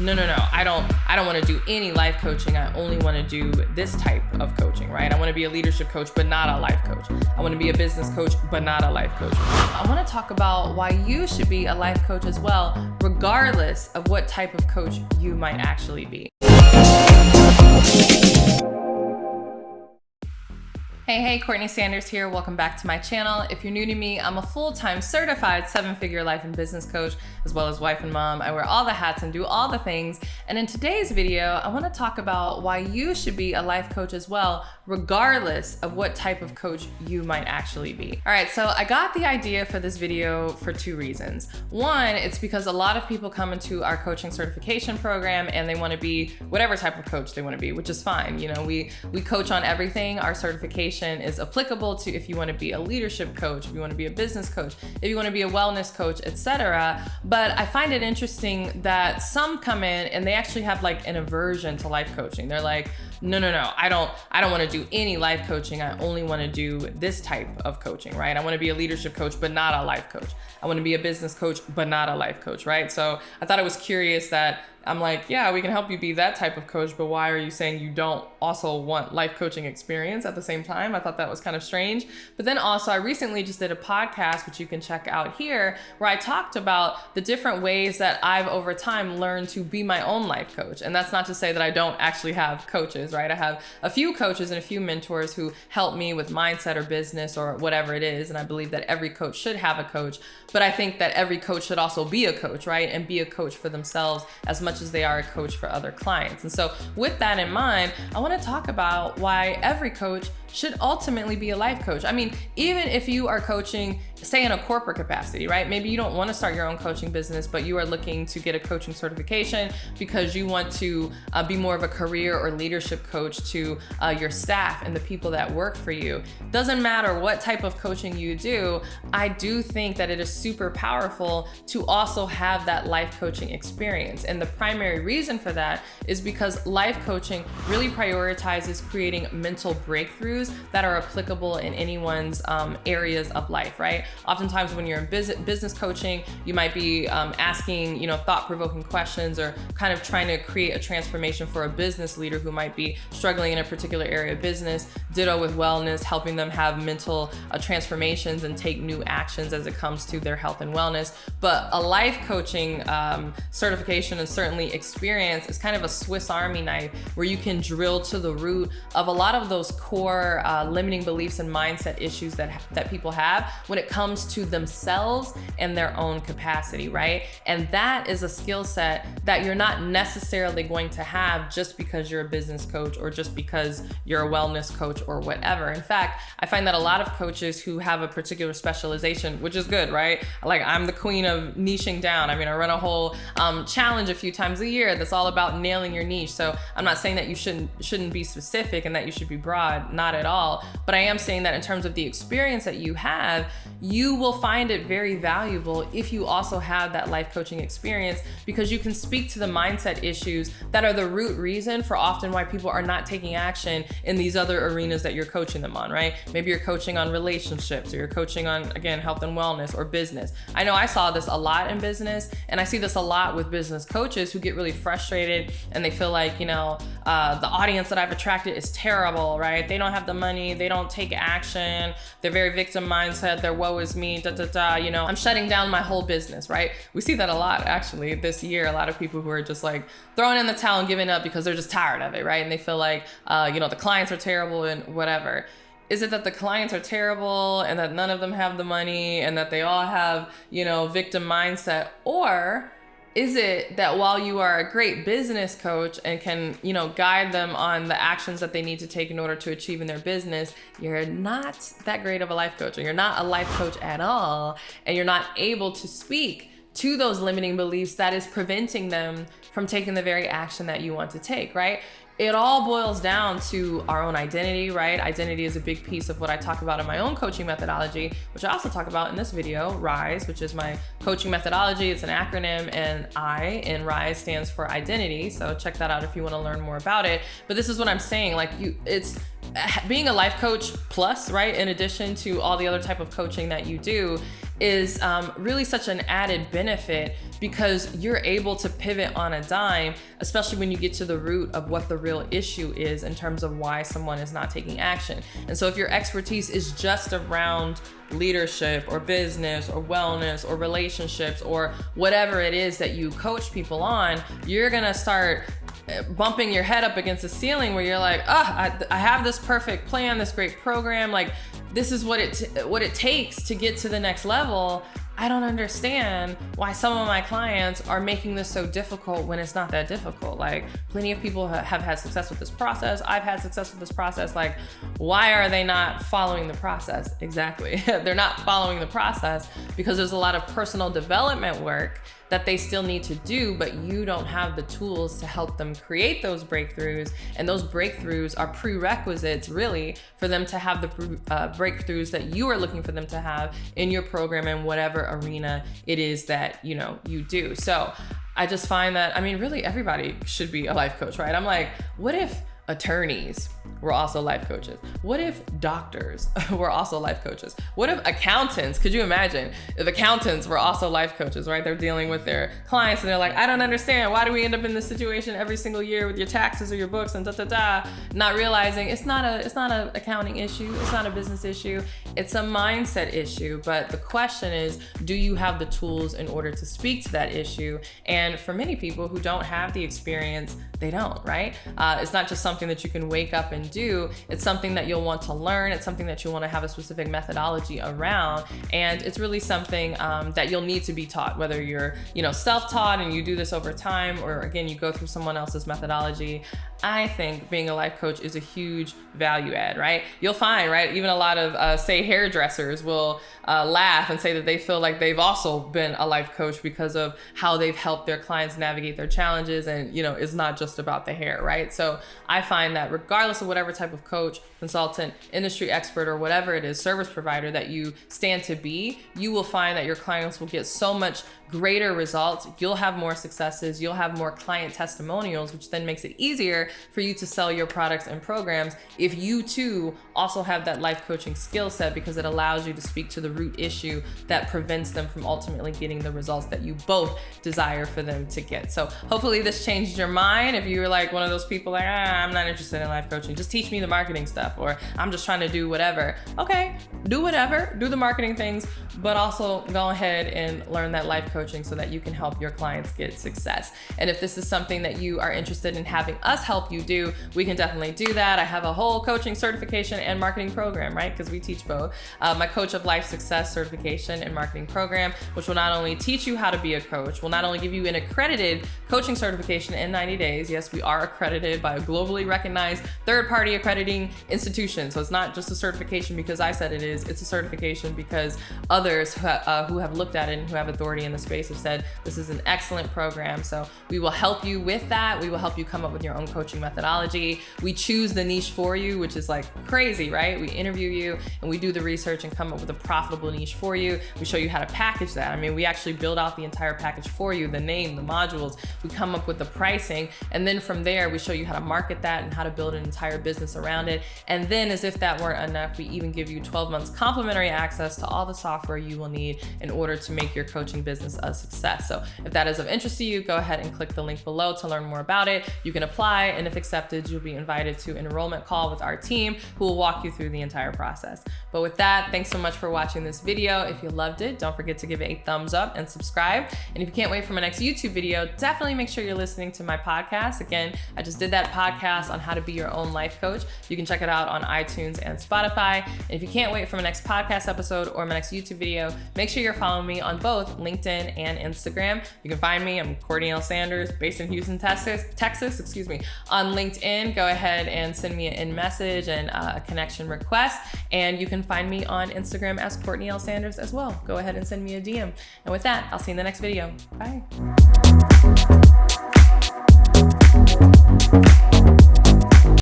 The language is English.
no, I don't want to do any life coaching. I only want to do this type of coaching, right? I want to be a leadership coach, but not a life coach. I want to be a business coach, but not a life coach. I want to talk about why you should be a life coach as well, regardless of what type of coach you might actually be. Hey, Courtney Sanders here. Welcome back to my channel. If you're new to me, I'm a full-time certified 7-figure life and business coach, as well as wife and mom. I wear all the hats and do all the things. And in today's video, I want to talk about why you should be a life coach as well, regardless of what type of coach you might actually be. All right, so I got the idea for this video for two reasons. One, it's because a lot of people come into our coaching certification program and they want to be whatever type of coach they want to be, which is fine. You know, we coach on everything. Our certification is applicable to if you want to be a leadership coach, if you want to be a business coach, if you want to be a wellness coach, etc. But I find it interesting that some come in and they actually have like an aversion to life coaching. They're like, no, I don't want to do any life coaching. I only want to do this type of coaching, right? I want to be a leadership coach, but not a life coach. I want to be a business coach, but not a life coach, right? So I thought it was curious that I'm like, yeah, we can help you be that type of coach, but why are you saying you don't also want life coaching experience at the same time? I thought that was kind of strange. But then also I recently just did a podcast, which you can check out here, where I talked about the different ways that I've over time learned to be my own life coach. And that's not to say that I don't actually have coaches, right? I have a few coaches and a few mentors who help me with mindset or business or whatever it is. And I believe that every coach should have a coach, but I think that every coach should also be a coach, right? And be a coach for themselves as much as they are a coach for other clients. And so with that in mind, I want to talk about why every coach should ultimately be a life coach. I mean, even if you are coaching, say in a corporate capacity, right? Maybe you don't want to start your own coaching business, but you are looking to get a coaching certification because you want to be more of a career or leadership coach to your staff and the people that work for you. Doesn't matter what type of coaching you do, I do think that it is super powerful to also have that life coaching experience. And the primary reason for that is because life coaching really prioritizes creating mental breakthroughs that are applicable in anyone's areas of life, right? Oftentimes when you're in business coaching, you might be asking, thought-provoking questions or kind of trying to create a transformation for a business leader who might be struggling in a particular area of business. Ditto with wellness, helping them have mental transformations and take new actions as it comes to their health and wellness. But a life coaching certification and certainly experience is kind of a Swiss Army knife where you can drill to the root of a lot of those core limiting beliefs and mindset issues that people have when it comes to themselves and their own capacity, right? And that is a skill set that you're not necessarily going to have just because you're a business coach or just because you're a wellness coach or whatever. In fact, I find that a lot of coaches who have a particular specialization, which is good, right? Like I'm the queen of niching down. I mean, I run a whole challenge a few times a year that's all about nailing your niche. So I'm not saying that you shouldn't be specific and that you should be broad, not at all. But I am saying that in terms of the experience that you have, you will find it very valuable if you also have that life coaching experience, because you can speak to the mindset issues that are the root reason for often why people are not taking action in these other arenas that you're coaching them on, right? Maybe you're coaching on relationships or you're coaching on, again, health and wellness or business. I know I saw this a lot in business, and I see this a lot with business coaches who get really frustrated and they feel like, the audience that I've attracted is terrible, right? They don't have the money, they don't take action, they're very victim mindset, they're woe is me, I'm shutting down my whole business, right? We see that a lot actually this year, a lot of people who are just like throwing in the towel and giving up because they're just tired of it, right? And they feel like, the clients are terrible and whatever. Is it that the clients are terrible and that none of them have the money and that they all have, victim mindset? Or is it that while you are a great business coach and can, guide them on the actions that they need to take in order to achieve in their business, you're not that great of a life coach, or you're not a life coach at all, and you're not able to speak to those limiting beliefs that is preventing them from taking the very action that you want to take, right? It all boils down to our own identity, right? Identity is a big piece of what I talk about in my own coaching methodology, which I also talk about in this video, RISE, which is my coaching methodology. It's an acronym, and I in RISE stands for identity. So check that out if you want to learn more about it. But this is what I'm saying, it's being a life coach plus, right? In addition to all the other type of coaching that you do, is really such an added benefit because you're able to pivot on a dime, especially when you get to the root of what the real issue is in terms of why someone is not taking action. And so if your expertise is just around leadership or business or wellness or relationships or whatever it is that you coach people on, you're gonna start bumping your head up against the ceiling where you're like, I have this perfect plan, this great program, like this is what it takes to get to the next level. I don't understand why some of my clients are making this so difficult when it's not that difficult. Like, plenty of people have had success with this process. I've had success with this process. Like, why are they not following the process? Exactly. They're not following the process because there's a lot of personal development work that they still need to do, but you don't have the tools to help them create those breakthroughs. And those breakthroughs are prerequisites really for them to have the breakthroughs that you are looking for them to have in your program in whatever arena it is that you do. So I just find that, really everybody should be a life coach, right? I'm like, what if attorneys were also life coaches? What if doctors were also life coaches? What if accountants, could you imagine if accountants were also life coaches, right? They're dealing with their clients and they're like, I don't understand. Why do we end up in this situation every single year with your taxes or your books and not realizing it's not an accounting issue. It's not a business issue. It's a mindset issue. But the question is, do you have the tools in order to speak to that issue? And for many people who don't have the experience, they don't, right? It's not just something that you can wake up and do. It's something that you'll want to learn. It's something that you want to have a specific methodology around. And it's really something that you'll need to be taught, whether you're, self-taught and you do this over time, or again, you go through someone else's methodology. I think being a life coach is a huge value add, right? You'll find, right, even a lot of, say, hairdressers will laugh and say that they feel like they've also been a life coach because of how they've helped their clients navigate their challenges. And, it's not just about the hair, right? So I find that regardless of whatever type of coach, consultant, industry expert, or whatever it is, service provider that you stand to be, you will find that your clients will get so much greater results. You'll have more successes. You'll have more client testimonials, which then makes it easier for you to sell your products and programs if you too also have that life coaching skill set, because it allows you to speak to the root issue that prevents them from ultimately getting the results that you both desire for them to get. So hopefully this changed your mind. If you were like one of those people like, I'm not interested in life coaching, just teach me the marketing stuff, or I'm just trying to do whatever. Okay, do whatever, do the marketing things, but also go ahead and learn that life coaching so that you can help your clients get success. And if this is something that you are interested in having us help you do, we can definitely do that. I have a whole coaching certification and marketing program, right? Because we teach both. My Coach of Life Success certification and marketing program, which will not only teach you how to be a coach, will not only give you an accredited coaching certification in 90 days. Yes, we are accredited by a globally recognized third-party accrediting institution. So it's not just a certification because I said it is, it's a certification because others who have looked at it and who have authority in the space have said this is an excellent program. So we will help you with that. We will help you come up with your own coaching methodology. We choose the niche for you, which is like crazy, right? We interview you and we do the research and come up with a profitable niche for you. We show you how to package that. We actually build out the entire package for you, the name, the modules. We come up with the pricing, and then from there we show you how to market that and how to build an entire business around it. And then, as if that weren't enough, we even give you 12 months complimentary access to all the software you will need in order to make your coaching business a success. So if that is of interest to you, go ahead and click the link below to learn more about it. You can apply, and if accepted, you'll be invited to an enrollment call with our team who will walk you through the entire process. But with that, thanks so much for watching this video. If you loved it, don't forget to give it a thumbs up and subscribe. And if you can't wait for my next YouTube video, definitely make sure you're listening to my podcast. Again, I just did that podcast on how to be your own life coach. You can check it out on iTunes and Spotify. And if you can't wait for my next podcast episode or my next YouTube video, make sure you're following me on both LinkedIn and Instagram. You can find me, I'm CourtneyLSanders, based in Houston, Texas, on LinkedIn. Go ahead and send me an in-message and a connection request. And you can find me on Instagram as CourtneyLSanders as well. Go ahead and send me a DM. And with that, I'll see you in the next video. Bye.